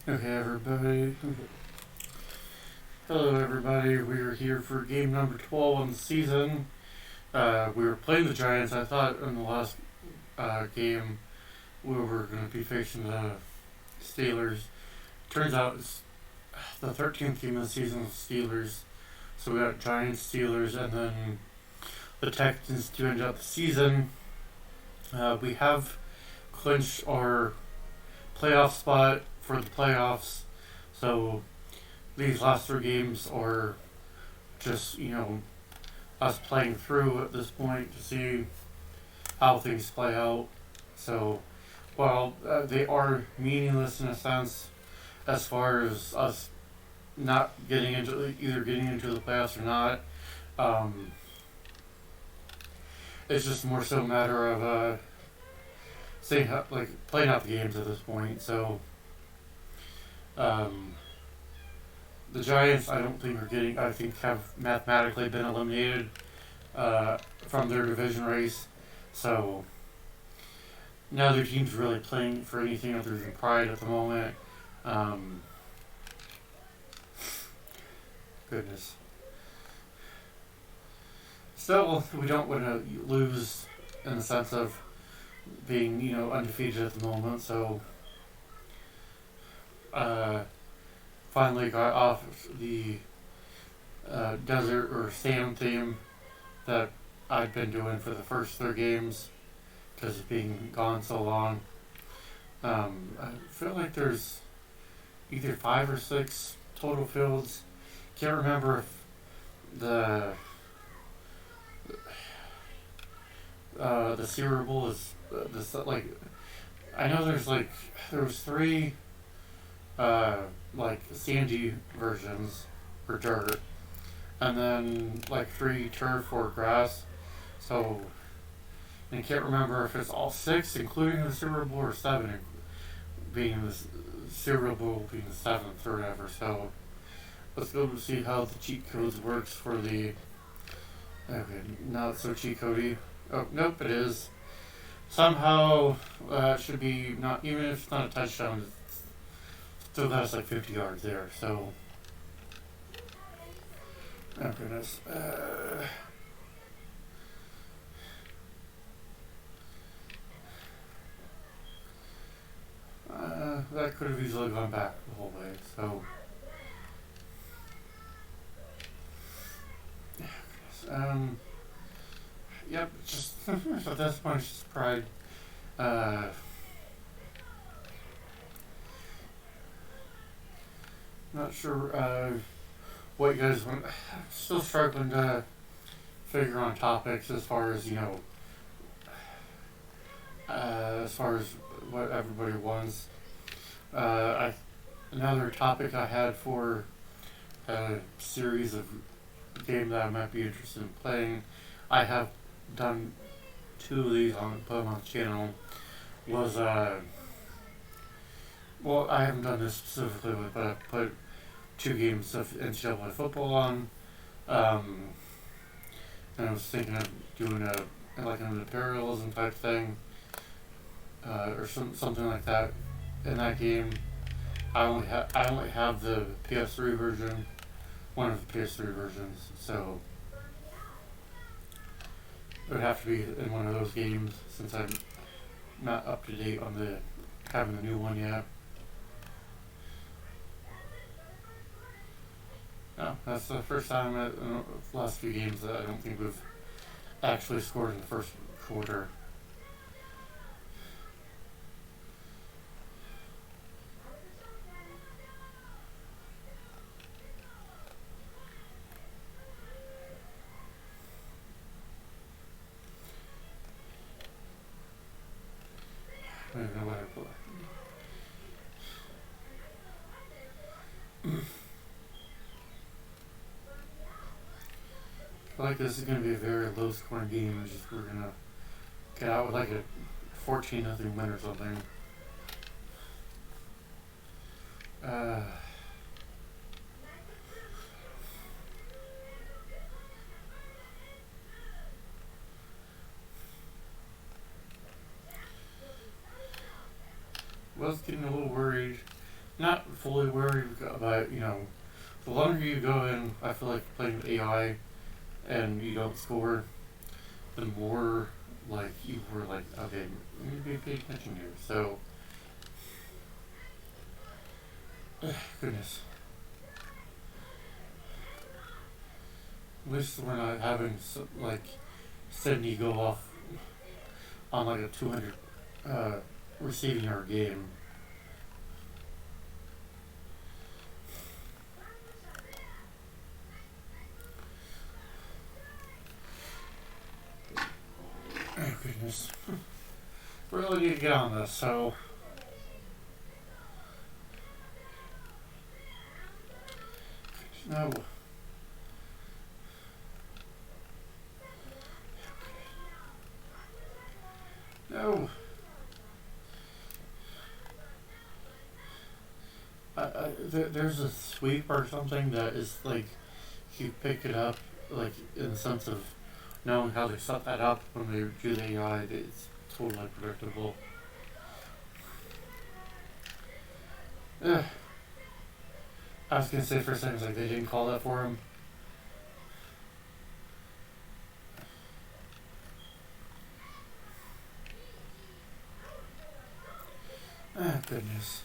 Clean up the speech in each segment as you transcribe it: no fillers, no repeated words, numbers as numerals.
Okay, everybody. Hello, everybody. We are here for game number 12 on the season. We were playing the Giants. I thought in the last game we were going to be facing the Steelers. Turns out it's the 13th game of the season of the Steelers. So we got Giants, Steelers, and then the Texans to end out the season. We have clinched our playoff spot for the playoffs. So these last three games are just, us playing through at this point to see how things play out. So while they are meaningless in a sense as far as us not getting into the playoffs or not, it's just more so a matter of seeing how, playing out the games at this point. So the Giants, I don't think have mathematically been eliminated from their division race. So neither team's really playing for anything other than pride at the moment. Goodness. Still, we don't want to lose in the sense of being, undefeated at the moment. So finally got off the desert or sand theme that I'd been doing for the first three games because of being gone so long. I feel like there's either 5 or 6 total fields. Can't remember if the Sierra Bowl is I know there was 3 sandy versions for dirt, and then 3 turf or grass. So I can't remember if it's all 6, including the Super Bowl, or 7, being the Super Bowl being the 7th or whatever. So let's go to see how the cheat codes works for the. Okay, not so cheat codey. Oh nope, it is. Somehow it should be not, even if it's not a touchdown. Still got us 50 yards there, so. Oh goodness. That could have easily gone back the whole way, so. Yep, just at this point, it's just pride. Not sure what you guys want. Still struggling to figure on topics as far as what everybody wants. Another topic I had for a series of games that I might be interested in playing. I have done 2 of these on the channel. Was well, I haven't done this specifically, but I put 2 games of NCAA football on. And I was thinking of doing an imperialism type thing, or something like that. In that game, I only have the PS3 version, one of the PS3 versions, so it would have to be in one of those games since I'm not up to date on having the new one yet. No, that's the first time in the last few games that I don't think we've actually scored in the first quarter. I don't know what I put. I feel like this is going to be a very low scoring game. We're going to get out with a 14-0 win or something. Was getting a little worried not fully worried, but the longer you go in, I feel like playing with AI and you don't score, the more like you were like, okay, you need to be paying attention here. So, goodness, at least we're not having like Sydney go off on like a 200 receiving yard game. Oh goodness, really need to get on this. So. No. No. There's a sweep or something that is like you pick it up like in the sense of knowing how they set that up when they do the AI. It's totally predictable. Ugh. I was gonna say for a second like they didn't call that for him. Ah, goodness.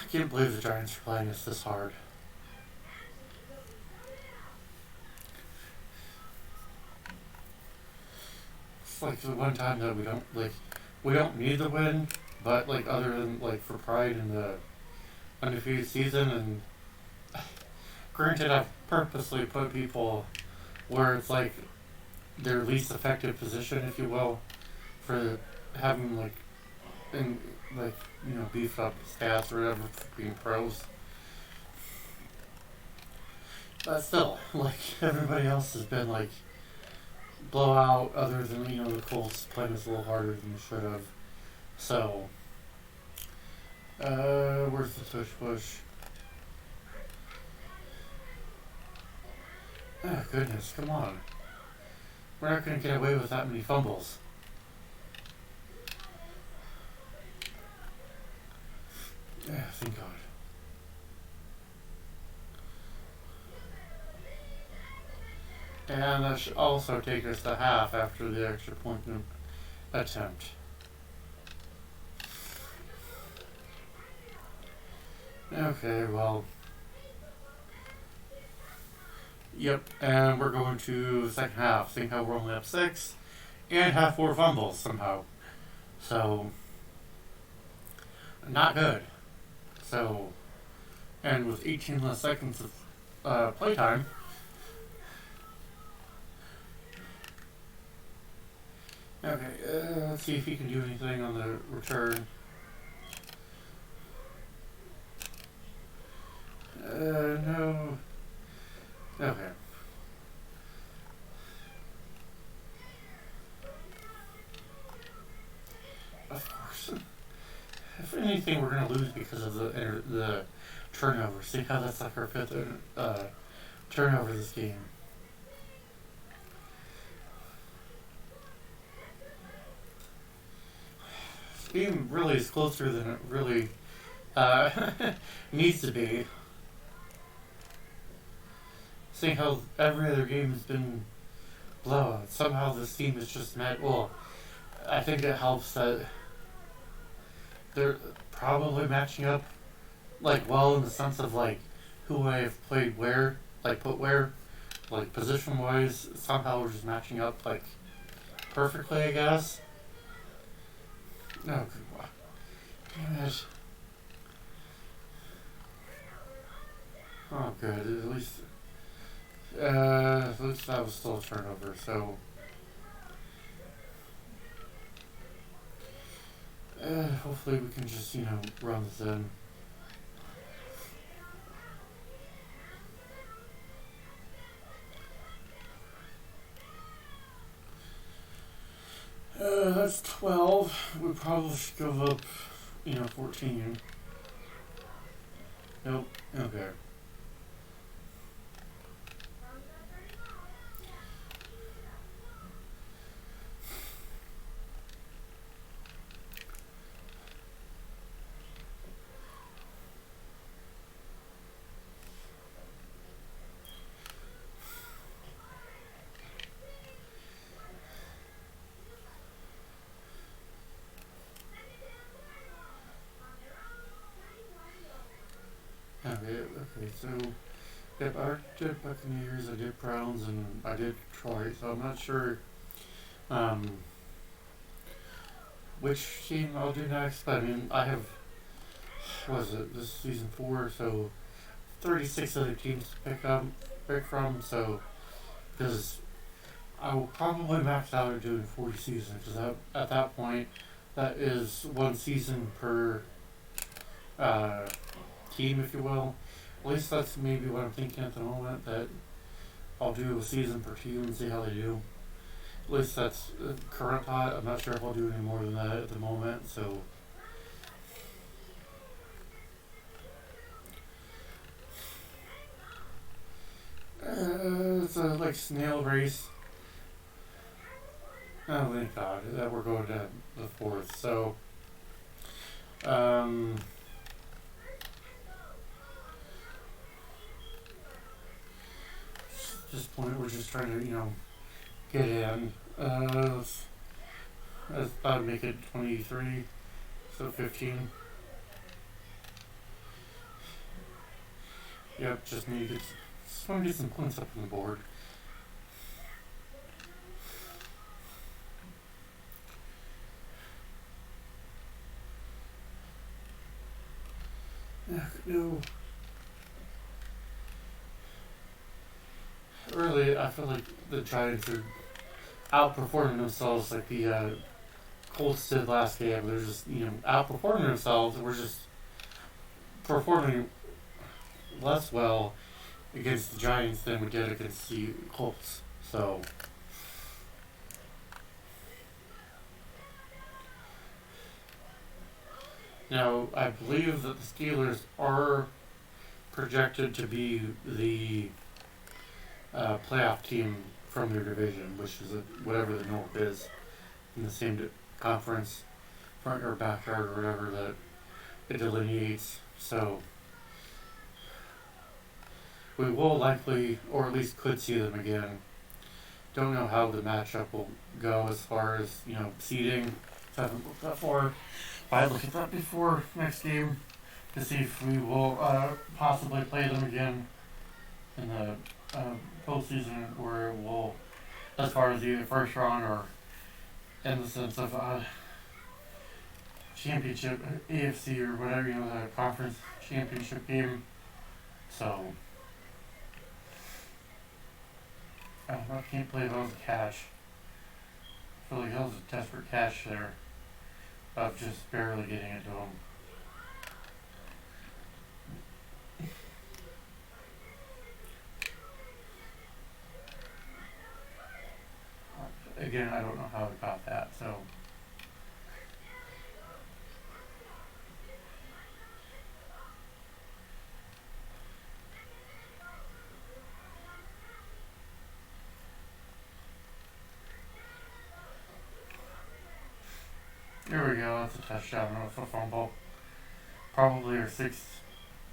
I can't believe the Giants are playing us this hard. It's like the one time that we don't need the win, but like other than like for pride in the undefeated season, and granted I've purposely put people where it's like their least effective position, if you will, for having like and like beef up stats or whatever for being pros. But still, like everybody else has been like blowout, other than the Colts playing us a little harder than they should have. So, where's the tush push? Oh goodness, come on! We're not gonna get away with that many fumbles. Yeah, thank God. And that should also take us to half after the extra point attempt. Okay, well. Yep, and we're going to the second half. Seeing how we're only up 6 and have 4 fumbles somehow. So, not good. So, and with 18 less seconds of playtime, okay, let's see if he can do anything on the return. No. Okay. Of course. If anything, we're going to lose because of the turnover. See how that's like our 5th turnover this game. This game really is closer than it really needs to be. Seeing how every other game has been blowout. Somehow this team is just met. Well, I think it helps that they're probably matching up like well in the sense of like who I've played where, like put where, like position wise. Somehow we're just matching up like perfectly, I guess. No, good. Damn it. Oh, good. At least that was still a turnover. So, hopefully we can just run this in. That's 12. We probably should go up, 14. Nope. Okay. Okay, so yep, I did Buccaneers, I did Browns, and I did Detroit. So I'm not sure um, which team I'll do next. But I mean, I have this is season 4, so 36 other teams to pick from. So because I will probably max out at doing 40 seasons, because at that point, that is one season per team, if you will. At least that's maybe what I'm thinking at the moment, that I'll do a season per team and see how they do. At least that's current thought. I'm not sure if I'll do any more than that at the moment, so. It's a like snail race. Oh, thank God that we're going to the 4th. So, at this point, we're just trying to, get in. I'd make it 23, so 15. Yep, just want to get some points up on the board. No. Really, I feel like the Giants are outperforming themselves like the Colts did last game. They're just, outperforming themselves. We're just performing less well against the Giants than we did against the Colts. So, now I believe that the Steelers are projected to be the playoff team from their division, which is whatever the North is, in the same conference, front or backyard or whatever that it delineates. So we will likely, or at least could, see them again. Don't know how the matchup will go as far as seeding. Haven't looked that far. I look at that before next game to see if we will possibly play them again in the postseason, where we'll, as far as either first round or in the sense of championship, AFC or whatever, the conference championship game. So I can't believe that was a catch. I feel like that was a desperate catch there of just barely getting it to him. Again, I don't know how it got that, so. There we go, that's a touchdown, not a fumble. Probably our 6th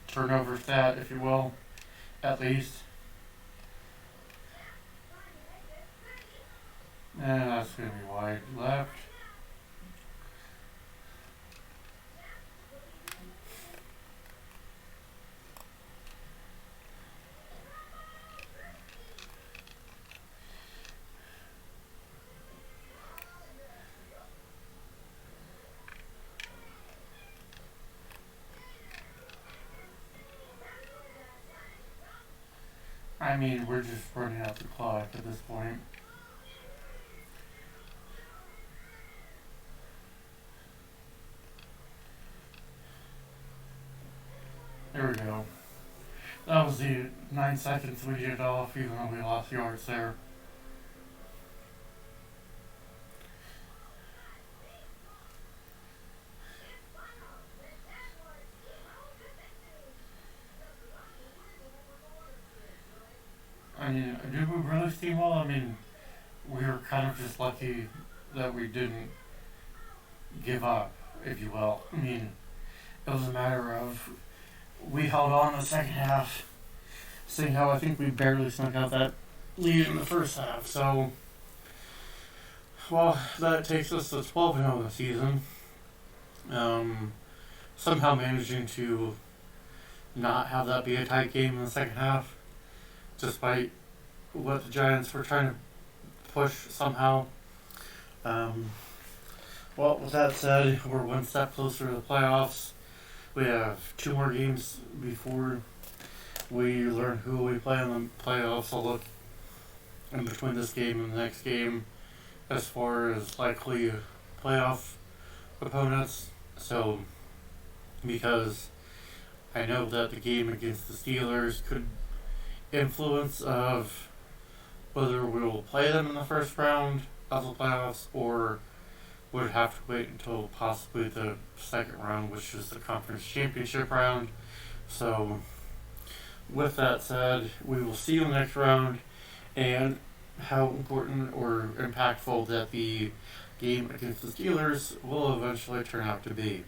turnover stat, if you will, at least. And that's going to be wide left. I mean, we're just running out the clock at this point. There we go. That was the 9 seconds we did off, even though we lost yards there. I mean, did we really steamroll? I mean, we were kind of just lucky that we didn't give up, if you will. I mean, it was a matter of we held on in the second half, seeing how I think we barely snuck out that lead in the first half. So, well, that takes us to 12-0 in the season. Somehow managing to, not have that be a tight game in the second half, despite what the Giants were trying to push somehow. Um, well, with that said, we're one step closer to the playoffs. We have 2 more games before we learn who we play in the playoffs. I'll look in between this game and the next game as far as likely playoff opponents. So, because I know that the game against the Steelers could influence of whether we will play them in the first round of the playoffs or would have to wait until possibly the second round, which is the conference championship round. So, with that said, we will see you in the next round and how important or impactful that the game against the Steelers will eventually turn out to be.